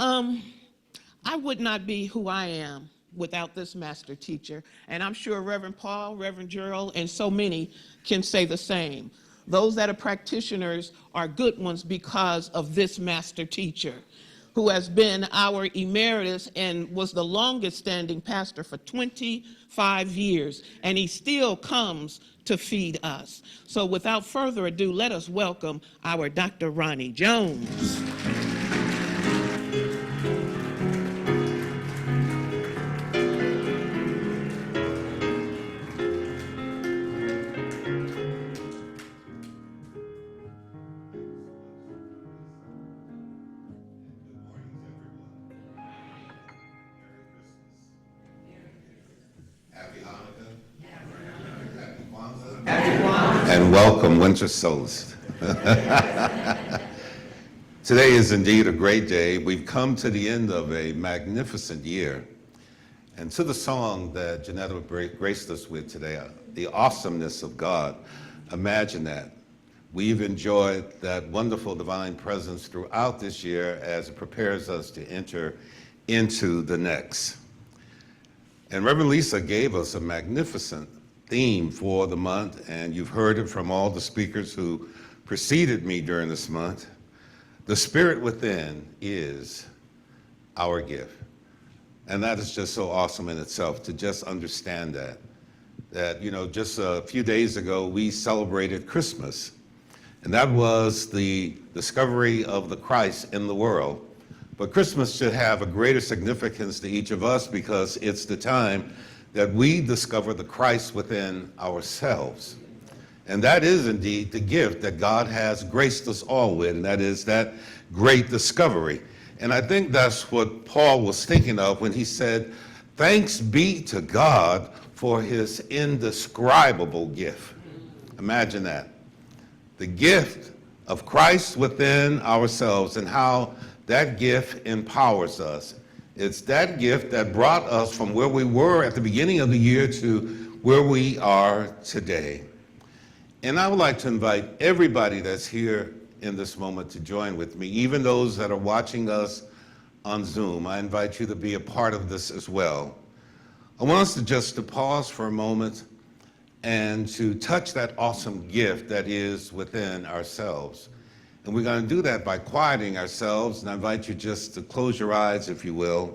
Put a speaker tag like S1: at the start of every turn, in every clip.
S1: Um, I would not be who I am without this master teacher, and I'm sure Reverend Paul, Reverend Gerald, and so many can say the same. Those that are practitioners are good ones because of this master teacher, who has been our emeritus and was the longest standing pastor for 25 years, and he still comes to feed us. So without further ado, let us welcome our Dr. Ronnie Jones.
S2: Happy Hanukkah. Happy Kwanzaa. And welcome, Winter Solstice. Today is indeed a great day. We've come to the end of a magnificent year. And to the song that Janetta graced us with today, The Awesomeness of God, imagine that. We've enjoyed that wonderful divine presence throughout this year as it prepares us to enter into the next. And Reverend Lisa gave us a magnificent theme for the month, and you've heard it from all the speakers who preceded me during this month. The Spirit within is our gift. And that is just so awesome in itself to just understand that. That, you know, just a few days ago, we celebrated Christmas. And that was the discovery of the Christ in the world. But Christmas should have a greater significance to each of us because it's the time that we discover the Christ within ourselves. And that is indeed the gift that God has graced us all with, and that is that great discovery. And I think that's what Paul was thinking of when he said, "Thanks be to God for his indescribable gift." Imagine that. The gift of Christ within ourselves and how that gift empowers us. It's that gift that brought us from where we were at the beginning of the year to where we are today. And I would like to invite everybody that's here in this moment to join with me, even those that are watching us on Zoom. I invite you to be a part of this as well. I want us to pause for a moment and to touch that awesome gift that is within ourselves. And we're going to do that by quieting ourselves, and I invite you just to close your eyes, if you will.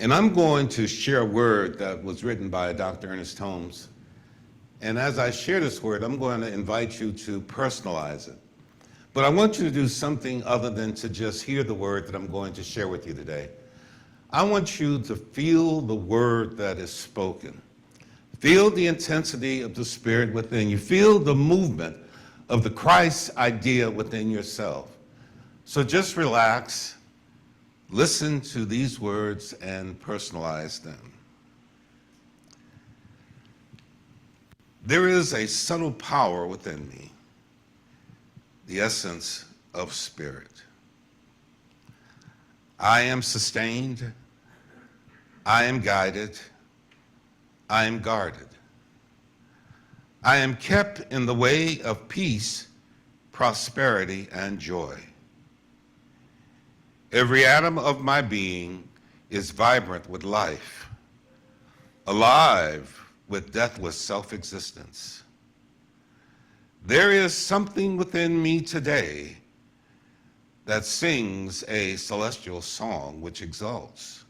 S2: And I'm going to share a word that was written by Dr. Ernest Holmes. And as I share this word, I'm going to invite you to personalize it. But I want you to do something other than to just hear the word that I'm going to share with you today. I want you to feel the word that is spoken. Feel the intensity of the Spirit within you. Feel the movement of the Christ idea within yourself. So just relax, listen to these words, and personalize them. There is a subtle power within me, the essence of spirit. I am sustained, I am guided, I am guarded. I am kept in the way of peace, prosperity, and joy. Every atom of my being is vibrant with life, alive with deathless self-existence. There is something within me today that sings a celestial song which exalts.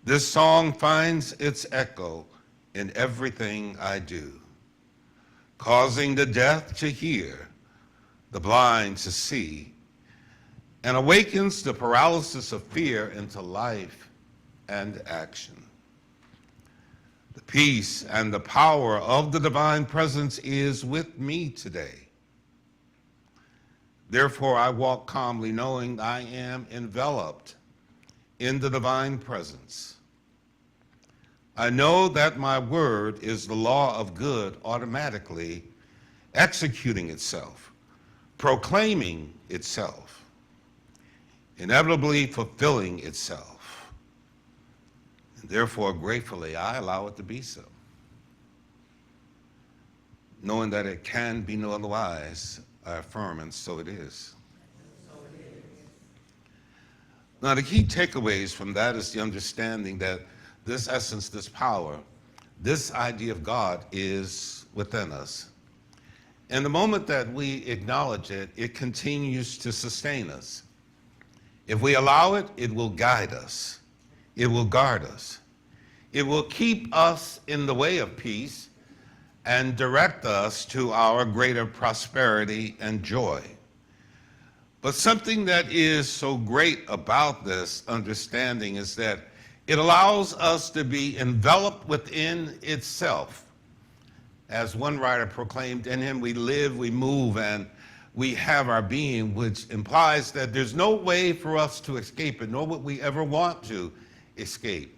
S2: This song finds its echo in everything I do, causing the deaf to hear, the blind to see, and awakens the paralysis of fear into life and action. The peace and the power of the divine presence is with me today. Therefore, I walk calmly knowing I am enveloped in the divine presence. I know that my word is the law of good automatically executing itself, proclaiming itself, inevitably fulfilling itself. And therefore, gratefully, I allow it to be so, knowing that it can be no otherwise. I affirm, and so it is. Now, the key takeaways from that is the understanding that this essence, this power, this idea of God is within us. And the moment that we acknowledge it, it continues to sustain us. If we allow it, it will guide us. It will guard us. It will keep us in the way of peace and direct us to our greater prosperity and joy. But something that is so great about this understanding is that it allows us to be enveloped within itself. As one writer proclaimed, in him we live, we move, and we have our being, which implies that there's no way for us to escape it, nor would we ever want to escape.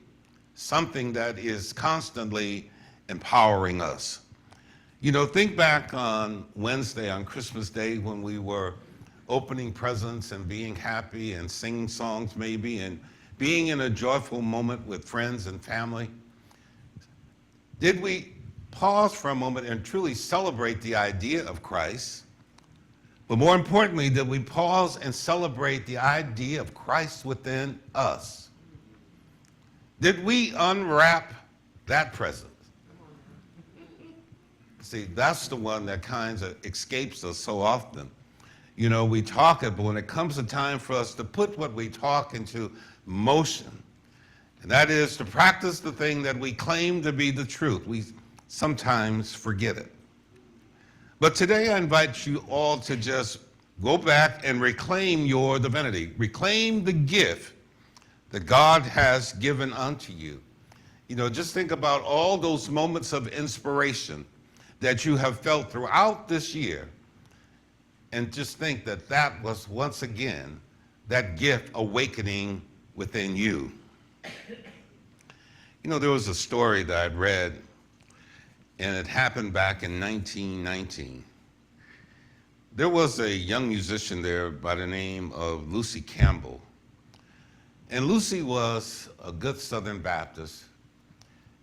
S2: Something that is constantly empowering us. You know, think back on Wednesday, on Christmas Day, when we were opening presents and being happy and singing songs maybe and being in a joyful moment with friends and family. Did we pause for a moment and truly celebrate the idea of Christ? But more importantly, did we pause and celebrate the idea of Christ within us? Did we unwrap that present? See, that's the one that kind of escapes us so often. You know, we talk it, but when it comes a time for us to put what we talk into motion, and that is to practice the thing that we claim to be the truth, we sometimes forget it. But today I invite you all to just go back and reclaim your divinity, reclaim the gift that God has given unto you. You know, just think about all those moments of inspiration that you have felt throughout this year, and just think that that was once again that gift awakening within you. You know, there was a story that I'd read, and it happened back in 1919. There was a young musician there by the name of Lucy Campbell. And Lucy was a good Southern Baptist.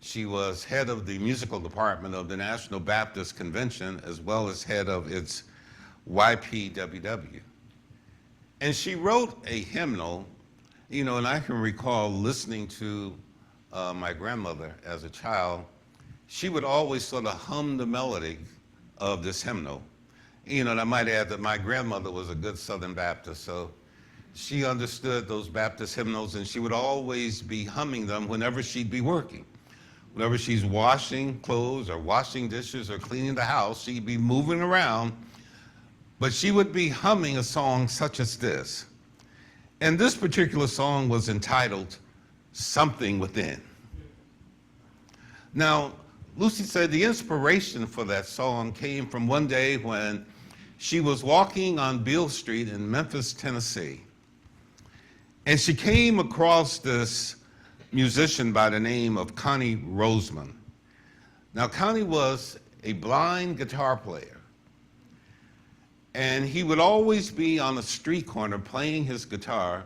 S2: She was head of the musical department of the National Baptist Convention, as well as head of its YPWW. And she wrote a hymnal, you know, and I can recall listening to my grandmother as a child. She would always sort of hum the melody of this hymnal. You know, and I might add that my grandmother was a good Southern Baptist, so she understood those Baptist hymnals, and she would always be humming them whenever she'd be working. Whenever she's washing clothes or washing dishes or cleaning the house, she'd be moving around, but she would be humming a song such as this. And this particular song was entitled Something Within. Now, Lucy said the inspiration for that song came from one day when she was walking on Beale Street in Memphis, Tennessee. And she came across this musician by the name of Connie Roseman. Now, Connie was a blind guitar player, and he would always be on a street corner playing his guitar,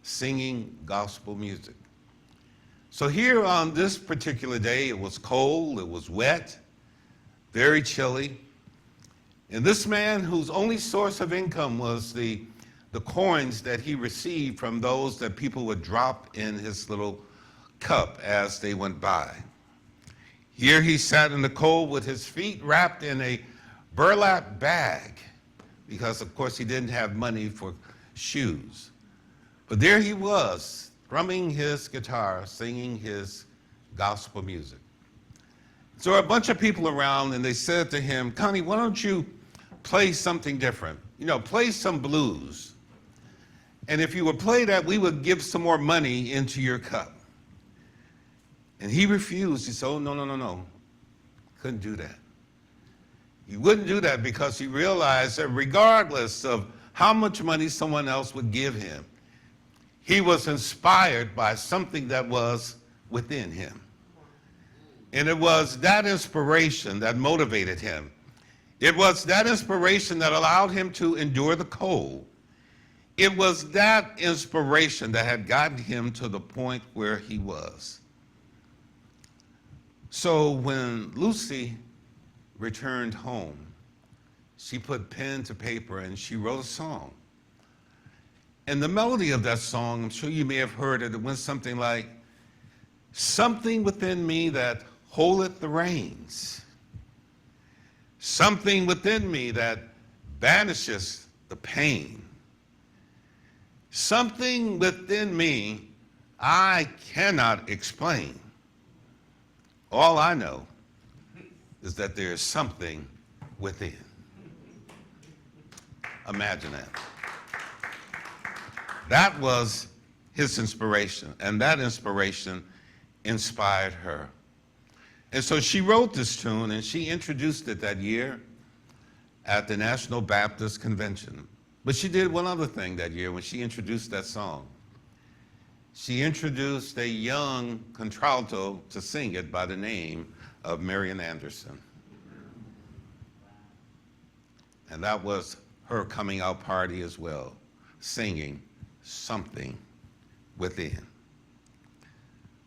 S2: singing gospel music. So here on this particular day, it was cold, it was wet, very chilly, and this man, whose only source of income was the coins that he received from those that people would drop in his little cup as they went by. Here he sat in the cold with his feet wrapped in a burlap bag, because of course he didn't have money for shoes. But there he was, strumming his guitar, singing his gospel music. So a bunch of people around, and they said to him, Connie, why don't you play something different? You know, play some blues. And if you would play that, we would give some more money into your cup. And he refused. He said, oh, no. Couldn't do that. He wouldn't do that because he realized that regardless of how much money someone else would give him, he was inspired by something that was within him. And it was that inspiration that motivated him. It was that inspiration that allowed him to endure the cold. It was that inspiration that had gotten him to the point where he was. So when Lucy returned home, she put pen to paper and she wrote a song. And the melody of that song, I'm sure you may have heard it, it went something like, something within me that holdeth the reins, something within me that banishes the pain, something within me I cannot explain. All I know is that there is something within. Imagine that. That was his inspiration, and that inspiration inspired her. And so she wrote this tune, and she introduced it that year at the National Baptist Convention. But she did one other thing that year when she introduced that song. She introduced a young contralto to sing it by the name of Marian Anderson. And that was her coming out party as well, singing something within.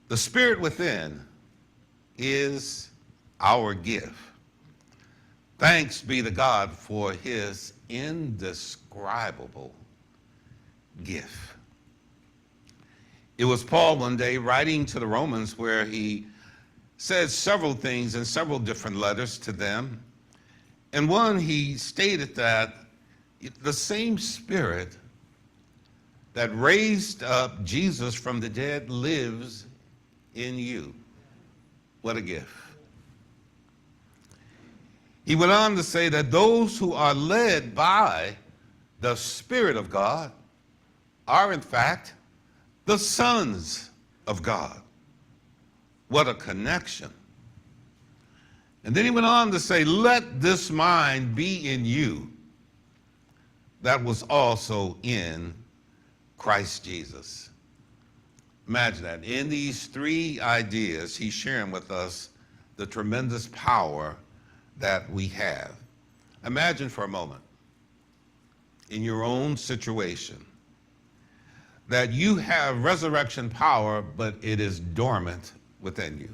S2: The spirit within is our gift. Thanks be to God for his indescribable gift. It was Paul one day writing to the Romans where he said several things in several different letters to them. And one, he stated that the same spirit that raised up Jesus from the dead lives in you. What a gift. He went on to say that those who are led by the Spirit of God are in fact the sons of God. What a connection. And then he went on to say, let this mind be in you that was also in Christ Jesus. Imagine that. In these three ideas, he's sharing with us the tremendous power that we have. Imagine for a moment, in your own situation, that you have resurrection power, but it is dormant within you.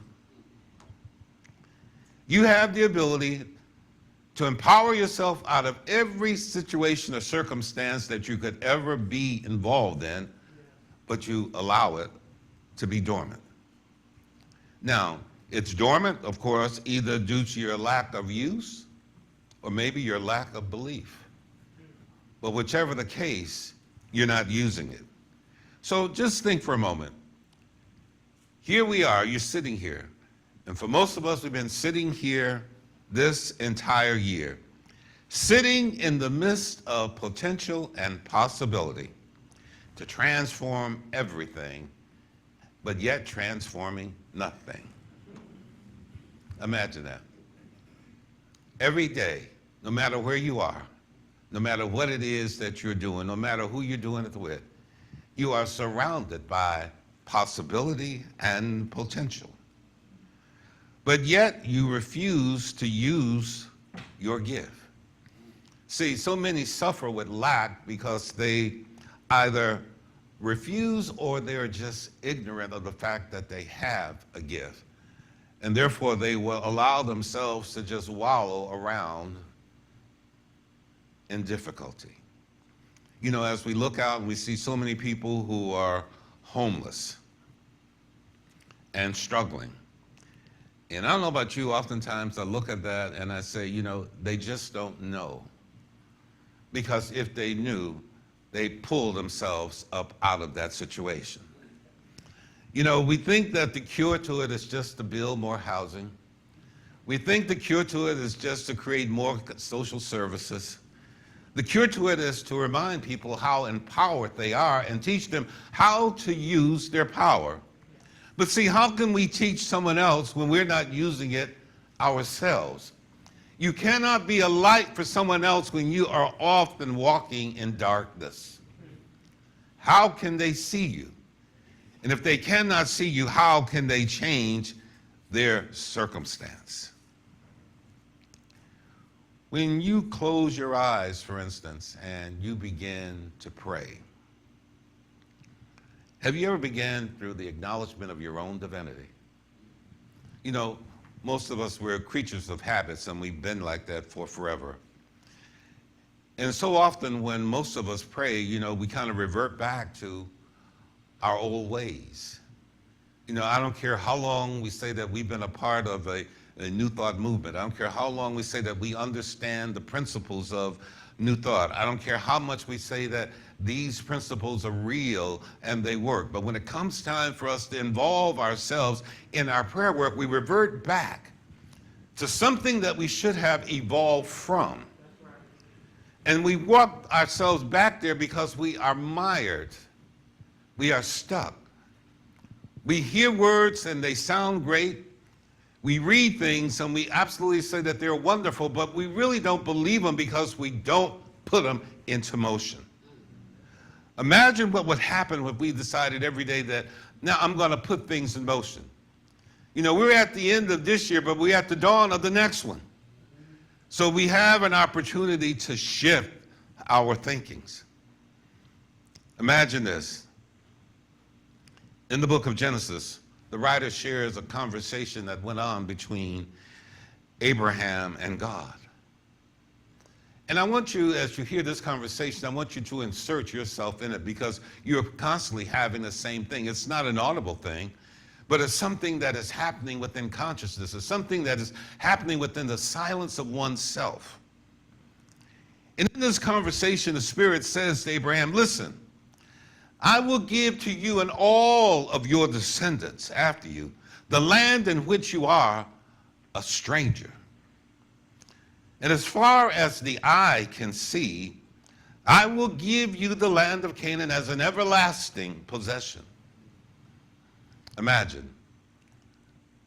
S2: You have the ability to empower yourself out of every situation or circumstance that you could ever be involved in, but you allow it to be dormant. Now, it's dormant, of course, either due to your lack of use or maybe your lack of belief. But whichever the case, you're not using it. So just think for a moment. Here we are, you're sitting here. And for most of us, we've been sitting here this entire year, sitting in the midst of potential and possibility to transform everything, but yet transforming nothing. Imagine that. Every day, no matter where you are, no matter what it is that you're doing, no matter who you're doing it with, you are surrounded by possibility and potential. But yet you refuse to use your gift. See, so many suffer with lack because they either refuse or they're just ignorant of the fact that they have a gift. And therefore they will allow themselves to just wallow around in difficulty. You know, as we look out and we see so many people who are homeless and struggling. And I don't know about you, oftentimes I look at that and I say, you know, they just don't know. Because if they knew, they pull themselves up out of that situation. You know, we think that the cure to it is just to build more housing. We think the cure to it is just to create more social services. The cure to it is to remind people how empowered they are and teach them how to use their power. But see, how can we teach someone else when we're not using it ourselves? You cannot be a light for someone else when you are often walking in darkness. How can they see you? And if they cannot see you, how can they change their circumstance? When you close your eyes, for instance, and you begin to pray, have you ever began through the acknowledgement of your own divinity? You know, most of us, we're creatures of habits, and we've been like that for forever. And so often when most of us pray, we kind of revert back to our old ways. I don't care how long we say that we've been a part of a New Thought movement. I don't care how long we say that we understand the principles of New Thought. I don't care how much we say that these principles are real and they work. But when it comes time for us to involve ourselves in our prayer work, we revert back to something that we should have evolved from. And we walk ourselves back there because we are mired. We are stuck. We hear words and they sound great. We read things and we absolutely say that they're wonderful, but we really don't believe them because we don't put them into motion. Imagine what would happen if we decided every day that, now I'm going to put things in motion. We're at the end of this year, but we're at the dawn of the next one. So we have an opportunity to shift our thinkings. Imagine this. In the book of Genesis, the writer shares a conversation that went on between Abraham and God. And I want you, as you hear this conversation, I want you to insert yourself in it because you're constantly having the same thing. It's not an audible thing, but it's something that is happening within consciousness. It's something that is happening within the silence of oneself. And in this conversation, the Spirit says to Abraham, listen, I will give to you and all of your descendants after you the land in which you are a stranger. And as far as the eye can see, I will give you the land of Canaan as an everlasting possession. Imagine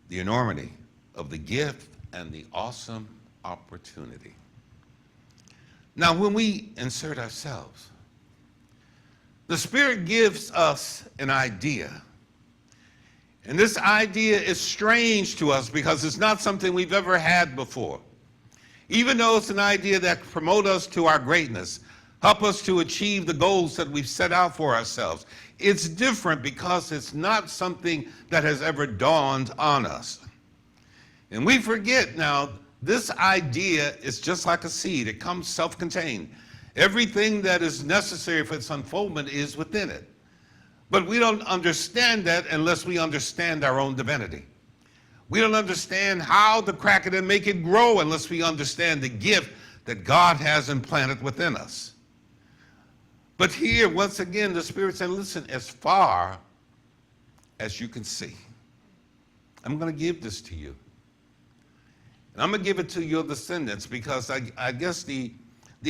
S2: the enormity of the gift and the awesome opportunity. Now, when we insert ourselves, the Spirit gives us an idea. And this idea is strange to us because it's not something we've ever had before. Even though it's an idea that promotes us to our greatness, help us to achieve the goals that we've set out for ourselves, it's different because it's not something that has ever dawned on us. And we forget now, this idea is just like a seed. It comes self-contained. Everything that is necessary for its unfoldment is within it. But we don't understand that unless we understand our own divinity. We don't understand how to crack it and make it grow unless we understand the gift that God has implanted within us. But here, once again, the Spirit said, listen, as far as you can see, I'm going to give this to you. And I'm going to give it to your descendants because I guess the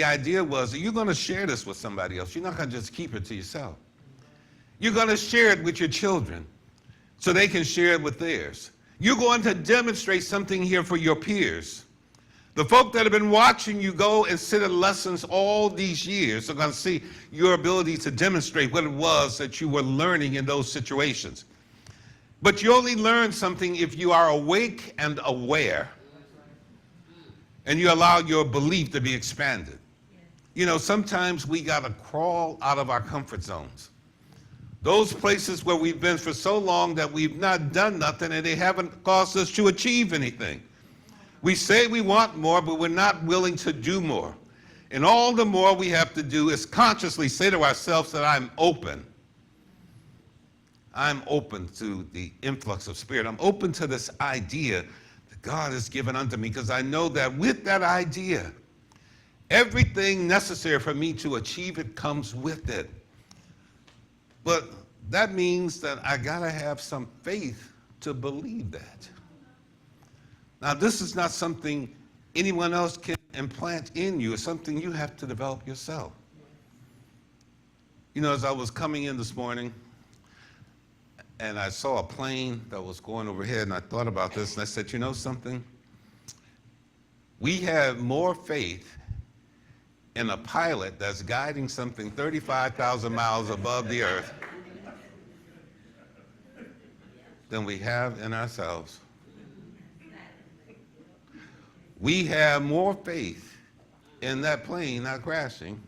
S2: idea was that you're going to share this with somebody else. You're not going to just keep it to yourself. You're going to share it with your children so they can share it with theirs. You're going to demonstrate something here for your peers. The folk that have been watching you go and sit in lessons all these years are going to see your ability to demonstrate what it was that you were learning in those situations. But you only learn something if you are awake and aware, and you allow your belief to be expanded. Sometimes we got to crawl out of our comfort zones. Those places where we've been for so long that we've not done nothing and they haven't caused us to achieve anything. We say we want more, but we're not willing to do more. And all the more we have to do is consciously say to ourselves that I'm open. I'm open to the influx of Spirit. I'm open to this idea that God has given unto me because I know that with that idea, everything necessary for me to achieve it comes with it. But that means that I gotta have some faith to believe that. Now, this is not something anyone else can implant in you. It's something you have to develop yourself. As I was coming in this morning, and I saw a plane that was going overhead, and I thought about this, and I said, you know something? We have more faith in a pilot that's guiding something 35,000 miles above the earth than we have in ourselves. We have more faith in that plane not crashing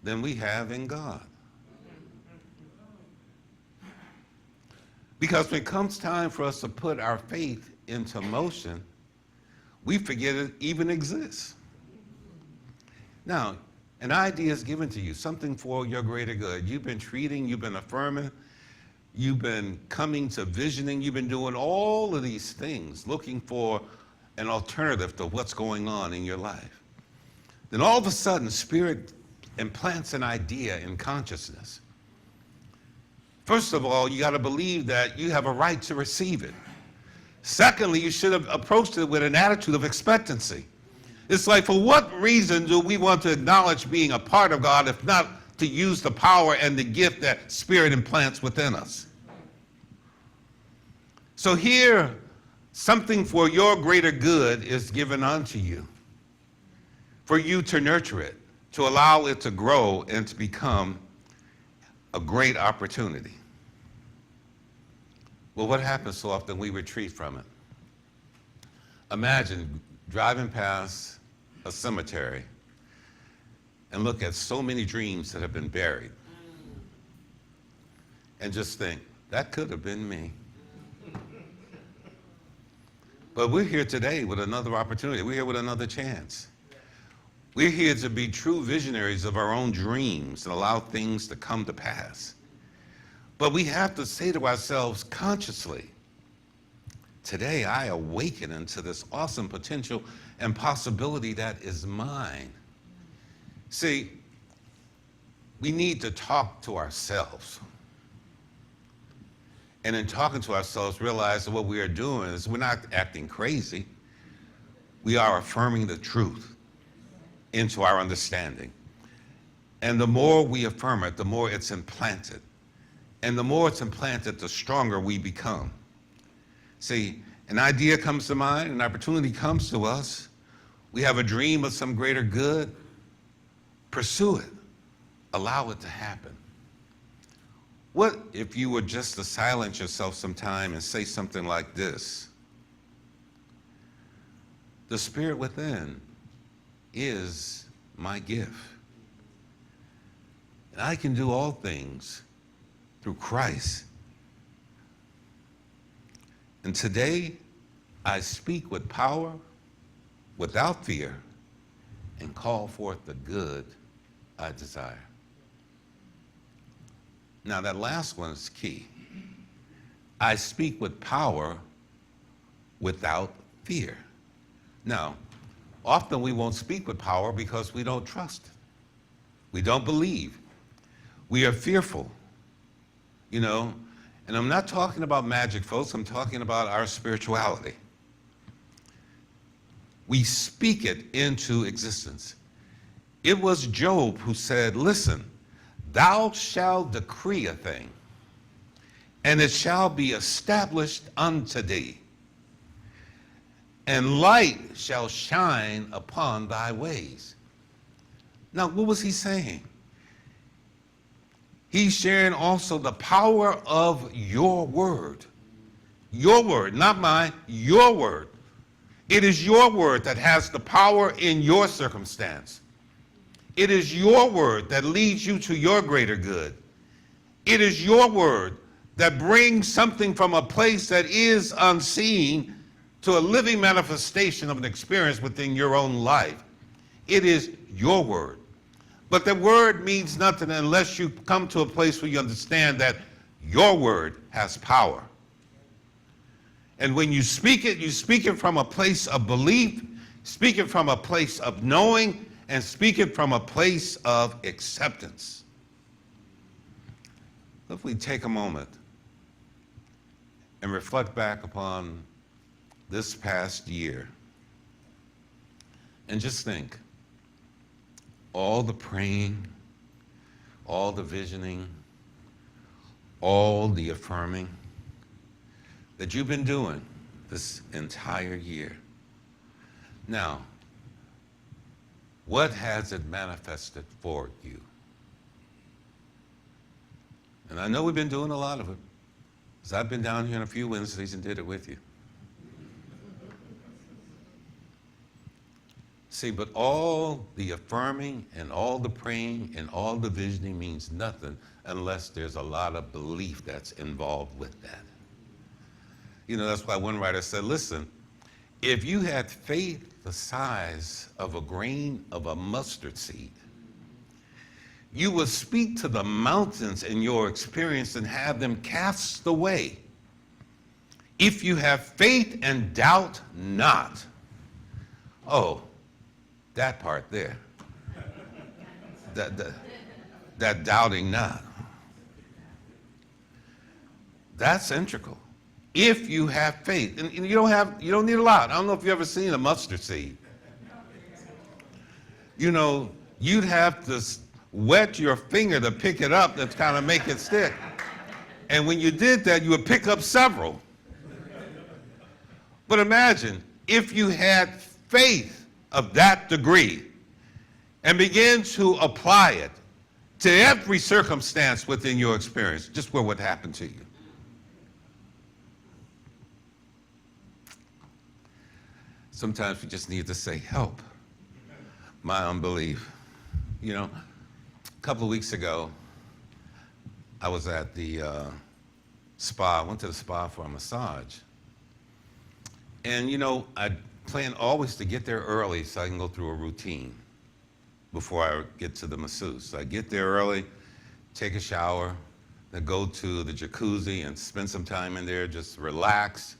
S2: than we have in God. Because when it comes time for us to put our faith into motion, we forget it even exists. Now, an idea is given to you, something for your greater good. You've been treating, you've been affirming, you've been coming to visioning, you've been doing all of these things, looking for an alternative to what's going on in your life. Then all of a sudden, Spirit implants an idea in consciousness. First of all, you got to believe that you have a right to receive it. Secondly, you should have approached it with an attitude of expectancy. It's like, for what reason do we want to acknowledge being a part of God if not to use the power and the gift that Spirit implants within us? So here, something for your greater good is given unto you, for you to nurture it, to allow it to grow and to become a great opportunity. Well, what happens so often? We retreat from it. Imagine driving past a cemetery and look at so many dreams that have been buried and just think, that could have been me. But we're here today with another opportunity. We're here with another chance. We're here to be true visionaries of our own dreams and allow things to come to pass. But we have to say to ourselves consciously, today I awaken into this awesome potential and possibility that is mine. See, we need to talk to ourselves. And in talking to ourselves, realize that what we are doing is we're not acting crazy. We are affirming the truth into our understanding. And the more we affirm it, the more it's implanted. And the more it's implanted, the stronger we become. See, an idea comes to mind, an opportunity comes to us. We have a dream of some greater good. Pursue it. Allow it to happen. What if you were just to silence yourself sometime and say something like this? The Spirit within is my gift. And I can do all things through Christ. And today, I speak with power, without fear, and call forth the good I desire. Now, that last one is key. I speak with power, without fear. Now, often we won't speak with power because we don't trust it. We don't believe. We are fearful. You know, and I'm not talking about magic, folks. I'm talking about our spirituality. We speak it into existence. It was Job who said, listen, thou shalt decree a thing, and it shall be established unto thee, and light shall shine upon thy ways. Now, what was he saying? He's sharing also the power of your word. Your word, not mine, your word. It is your word that has the power in your circumstance. It is your word that leads you to your greater good. It is your word that brings something from a place that is unseen to a living manifestation of an experience within your own life. It is your word. But the word means nothing unless you come to a place where you understand that your word has power. And when you speak it from a place of belief, speak it from a place of knowing, and speak it from a place of acceptance. If we take a moment and reflect back upon this past year and just think, all the praying, all the visioning, all the affirming that you've been doing this entire year. Now, what has it manifested for you? And I know we've been doing a lot of it, because I've been down here on a few Wednesdays and did it with you. See, but all the affirming and all the praying and all the visioning means nothing unless there's a lot of belief that's involved with that. You know, that's why one writer said, listen, If you had faith the size of a grain of a mustard seed, you will speak to the mountains in your experience and have them cast away. If you have faith and doubt not. Oh, that part there. That doubting not. That's integral. If you have faith, and you don't need a lot. I don't know if you've ever seen a mustard seed. You know, you'd have to wet your finger to pick it up to kind of make it stick. And when you did that, you would pick up several. But imagine if you had faith of that degree and began to apply it to every circumstance within your experience, just what would happen to you. Sometimes we just need to say, help my unbelief. You know, a couple of weeks ago, I was at the spa. I went to the spa for a massage. And, you know, I plan always to get there early so I can go through a routine before I get to the masseuse. So I get there early, take a shower, then go to the jacuzzi and spend some time in there, just relax.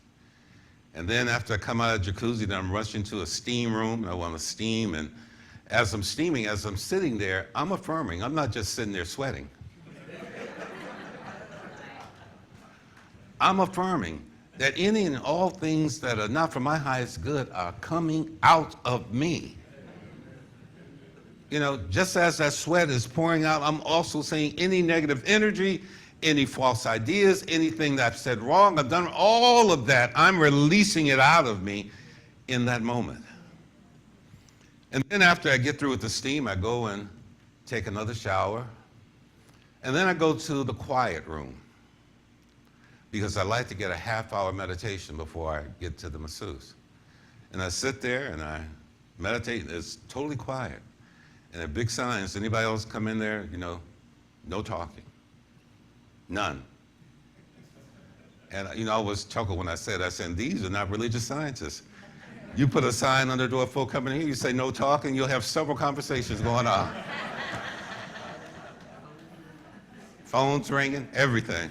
S2: And then after I come out of the jacuzzi, then I'm rushing to a steam room. I want to steam. And as I'm steaming, as I'm sitting there, I'm affirming. I'm not just sitting there sweating. I'm affirming that any and all things that are not for my highest good are coming out of me. You know, just as that sweat is pouring out, I'm also saying any negative energy, any false ideas, anything that I've said wrong, I've done, all of that, I'm releasing it out of me in that moment. And then after I get through with the steam, I go and take another shower. And then I go to the quiet room, because I like to get a half-hour meditation before I get to the masseuse. And I sit there and I meditate. It's totally quiet. And a big signs, anybody else come in there, you know, no talking. None. And, you know, I always chuckle when I said, these are not religious scientists. You put a sign on the door, folk coming in here, you say no talking, you'll have several conversations going on. Phones ringing, everything.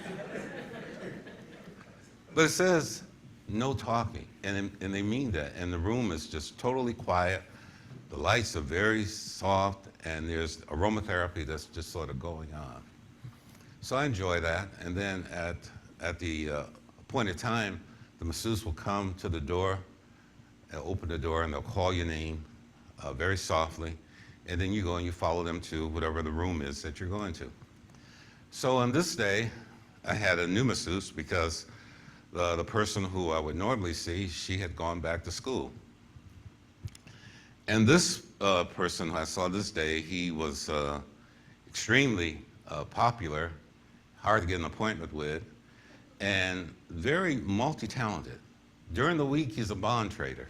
S2: But it says no talking, and they mean that. And the room is just totally quiet. The lights are very soft, and there's aromatherapy that's just sort of going on. So I enjoy that. And then at the appointed time, the masseuse will come to the door, open the door, and they'll call your name very softly. And then you go and you follow them to whatever the room is that you're going to. So on this day, I had a new masseuse because the person who I would normally see, she had gone back to school. And this person who I saw this day, he was extremely popular, hard to get an appointment with, and very multi-talented. During the week, he's a bond trader.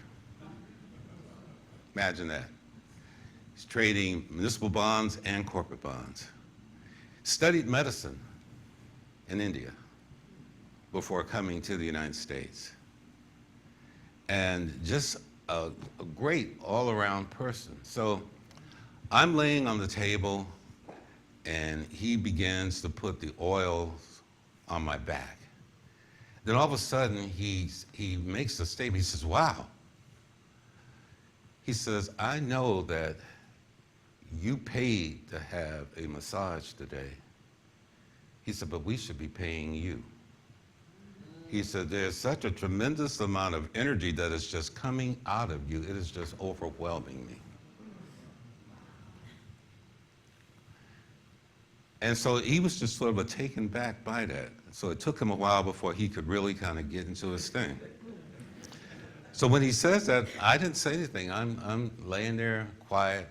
S2: Imagine that. He's trading municipal bonds and corporate bonds. Studied medicine in India before coming to the United States. And just a great all-around person. So I'm laying on the table and he begins to put the oils on my back. Then all of a sudden he makes a statement. He says, wow. He says, I know that you paid to have a massage today. He said, but we should be paying you. He said, there's such a tremendous amount of energy that is just coming out of you. It is just overwhelming me. And so he was just sort of taken back by that. So it took him a while before he could really kind of get into his thing. So when he says that, I didn't say anything. I'm laying there quiet,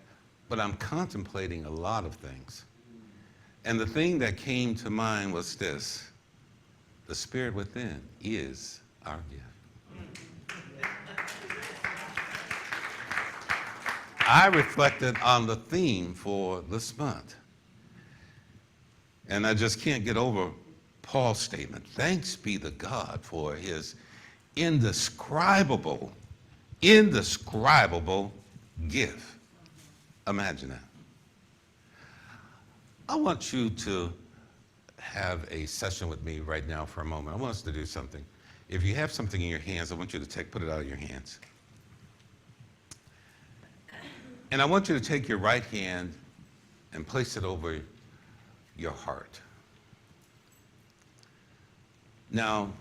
S2: but I'm contemplating a lot of things. And the thing that came to mind was this: the spirit within is our gift. I reflected on the theme for this month. And I just can't get over Paul's statement. Thanks be to God for his indescribable indescribable gift. Imagine that. I want you to have a session with me right now for a moment. I want us to do something. If you have something in your hands, I want you to put it out of your hands. And I want you to take your right hand and place it over your heart. Now,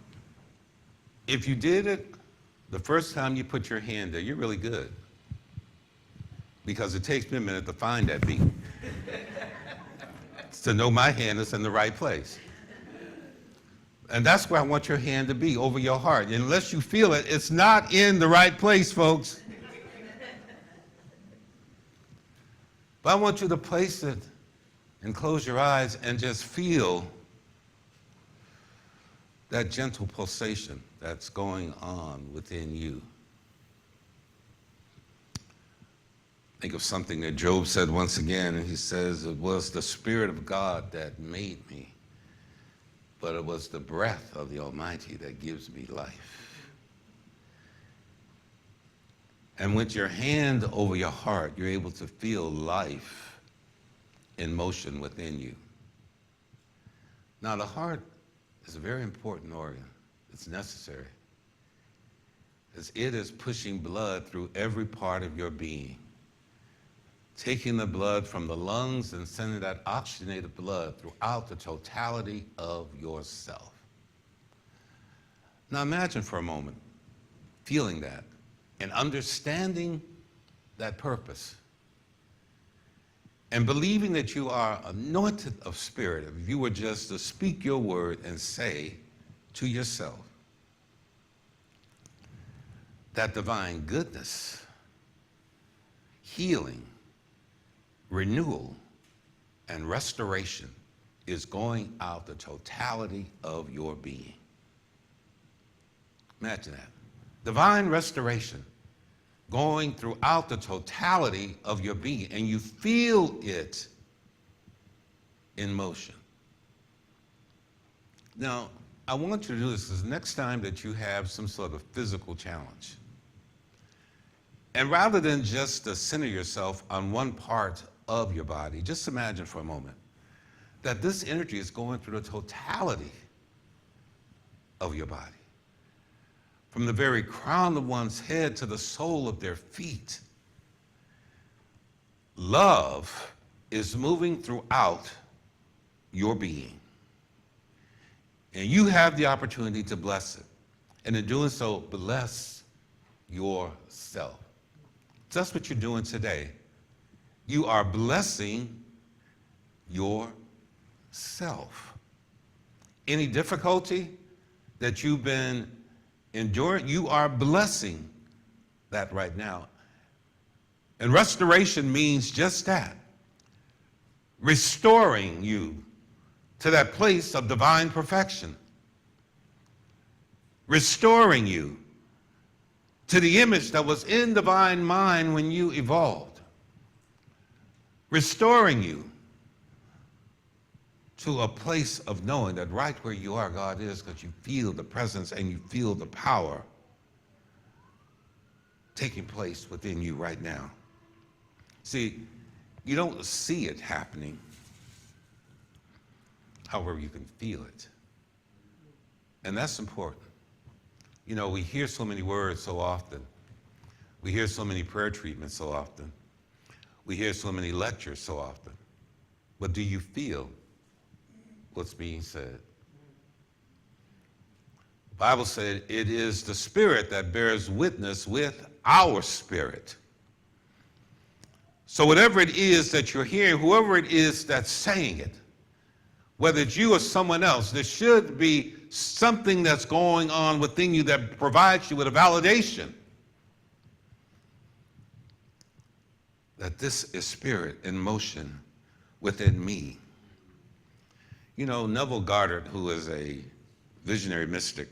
S2: if you did it the first time you put your hand there, you're really good. Because it takes me a minute to find that beat. To know my hand is in the right place. And that's where I want your hand to be, over your heart. And unless you feel it, it's not in the right place, folks. But I want you to place it and close your eyes and just feel that gentle pulsation that's going on within you. Think of something that Job said once again, and he says, it was the Spirit of God that made me, but it was the breath of the Almighty that gives me life. And with your hand over your heart, you're able to feel life in motion within you. Now, the heart is a very important organ. It's necessary, as it is pushing blood through every part of your being, taking the blood from the lungs and sending that oxygenated blood throughout the totality of yourself. Now imagine for a moment feeling that and understanding that purpose and believing that you are anointed of spirit. If you were just to speak your word and say to yourself that divine goodness, healing, renewal, and restoration is going out the totality of your being. Imagine that. Divine restoration going throughout the totality of your being, and you feel it in motion. Now, I want you to do this because next time that you have some sort of physical challenge, and rather than just to center yourself on one part of your body, just imagine for a moment that this energy is going through the totality of your body, from the very crown of one's head to the sole of their feet. Love is moving throughout your being, and you have the opportunity to bless it, and in doing so, bless yourself. So that's what you're doing today. You are blessing yourself. Any difficulty that you've been enduring, you are blessing that right now. And restoration means just that. Restoring you to that place of divine perfection. Restoring you to the image that was in divine mind when you evolved. Restoring you to a place of knowing that right where you are, God is, because you feel the presence and you feel the power taking place within you right now. See, you don't see it happening. However, you can feel it. And that's important. You know, we hear so many words so often. We hear so many prayer treatments so often. We hear so many lectures so often. But do you feel what's being said? The Bible said it is the Spirit that bears witness with our spirit. So whatever it is that you're hearing, whoever it is that's saying it, whether it's you or someone else, there should be something that's going on within you that provides you with a validation that this is spirit in motion within me. You know, Neville Goddard, who is a visionary mystic,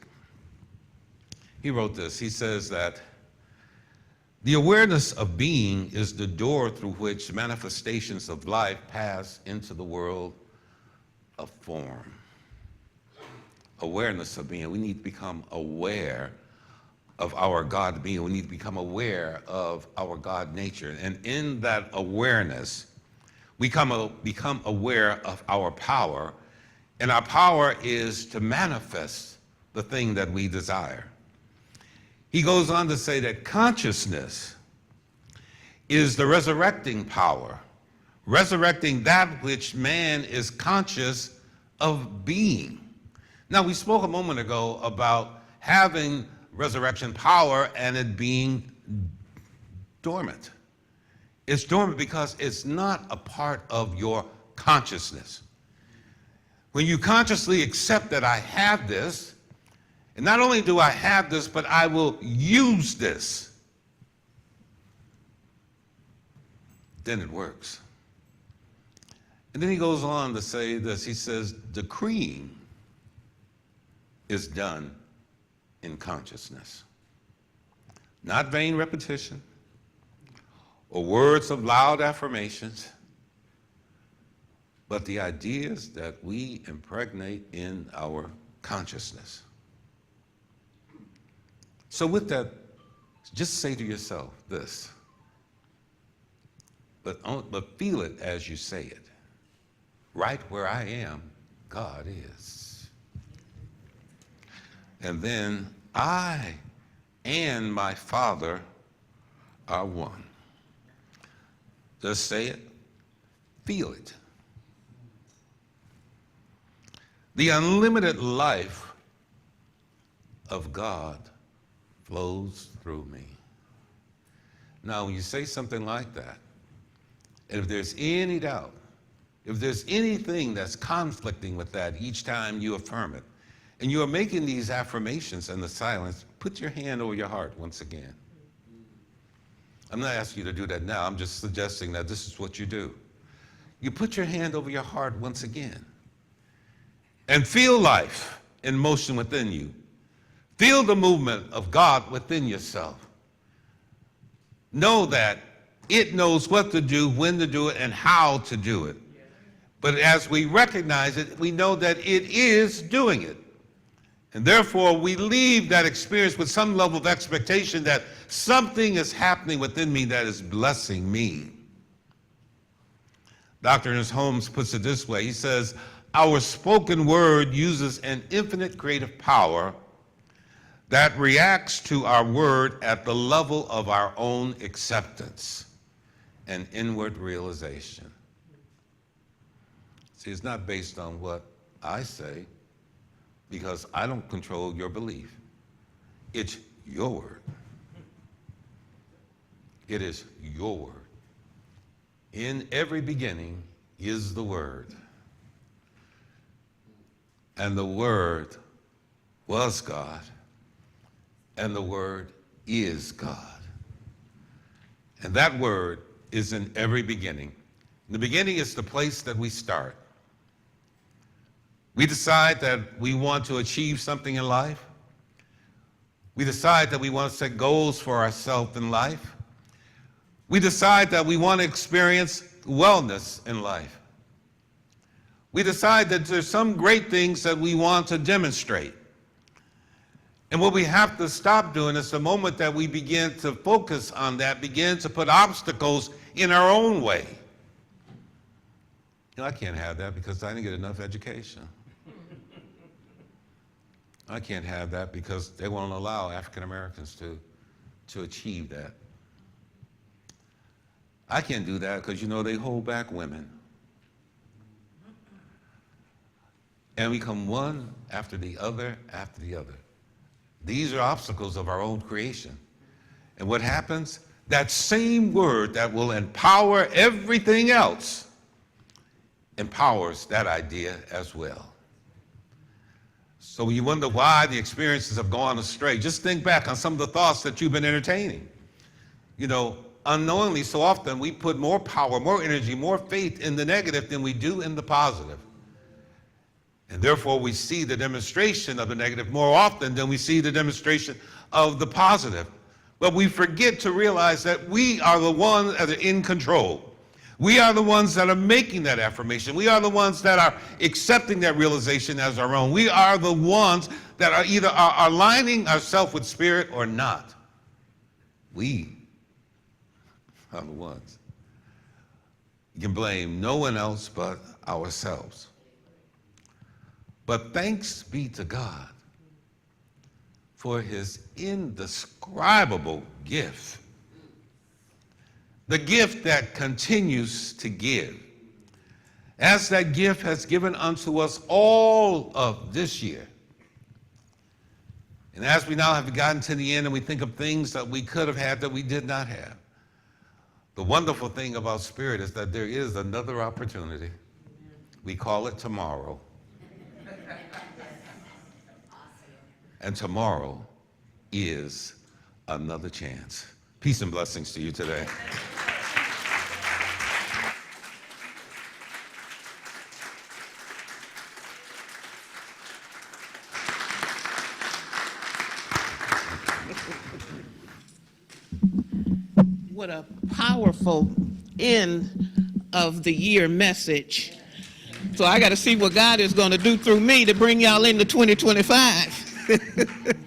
S2: he wrote this. He says that the awareness of being is the door through which manifestations of life pass into the world of form. Awareness of being. We need to become aware of our God being. We need to become aware of our God nature. And in that awareness, we become aware of our power. And our power is to manifest the thing that we desire. He goes on to say that consciousness is the resurrecting power, resurrecting that which man is conscious of being. Now, we spoke a moment ago about having resurrection power and it being dormant. It's dormant because it's not a part of your consciousness. When you consciously accept that I have this, and not only do I have this, but I will use this, then it works. And then he goes on to say this. He says, decreeing is done in consciousness. Not vain repetition or words of loud affirmations, but the ideas that we impregnate in our consciousness. So with that, just say to yourself this, but feel it as you say it. Right where I am, God is. And then I and my Father are one. Just say it, feel it. The unlimited life of God flows through me. Now, when you say something like that, and if there's any doubt, if there's anything that's conflicting with that each time you affirm it, and you are making these affirmations in the silence, put your hand over your heart once again. I'm not asking you to do that now. I'm just suggesting that this is what you do. You put your hand over your heart once again and feel life in motion within you. Feel the movement of God within yourself. Know that it knows what to do, when to do it, and how to do it. But as we recognize it, we know that it is doing it. And therefore, we leave that experience with some level of expectation that something is happening within me that is blessing me. Dr. Ernest Holmes puts it this way. He says, our spoken word uses an infinite creative power that reacts to our word at the level of our own acceptance and inward realization. See, it's not based on what I say, because I don't control your belief. It's your word. It is your word. In every beginning is the Word. And the Word was God. And the Word is God. And that Word is in every beginning. The beginning is the place that we start. We decide that we want to achieve something in life. We decide that we want to set goals for ourselves in life. We decide that we want to experience wellness in life. We decide that there's some great things that we want to demonstrate. And what we have to stop doing is the moment that we begin to focus on that, begin to put obstacles in our own way. You know, I can't have that because I didn't get enough education. I can't have that because they won't allow African Americans to achieve that. I can't do that because, you know, they hold back women. And we come one after the other after the other. These are obstacles of our own creation. And what happens? That same word that will empower everything else empowers that idea as well. So when you wonder why the experiences have gone astray, just think back on some of the thoughts that you've been entertaining. You know, unknowingly, so often we put more power, more energy, more faith in the negative than we do in the positive. And therefore, we see the demonstration of the negative more often than we see the demonstration of the positive. But we forget to realize that we are the ones that are in control. We are the ones that are making that affirmation. We are the ones that are accepting that realization as our own. We are the ones that are either are aligning ourselves with spirit or not. We are the ones. You can blame no one else but ourselves. But thanks be to God for his indescribable gift. The gift that continues to give. As that gift has given unto us all of this year. And as we now have gotten to the end and we think of things that we could have had that we did not have, the wonderful thing about Spirit is that there is another opportunity. We call it tomorrow. And tomorrow is another chance. Peace and blessings to you today.
S1: What a powerful end of the year message. So I got to see what God is going to do through me to bring y'all into 2025.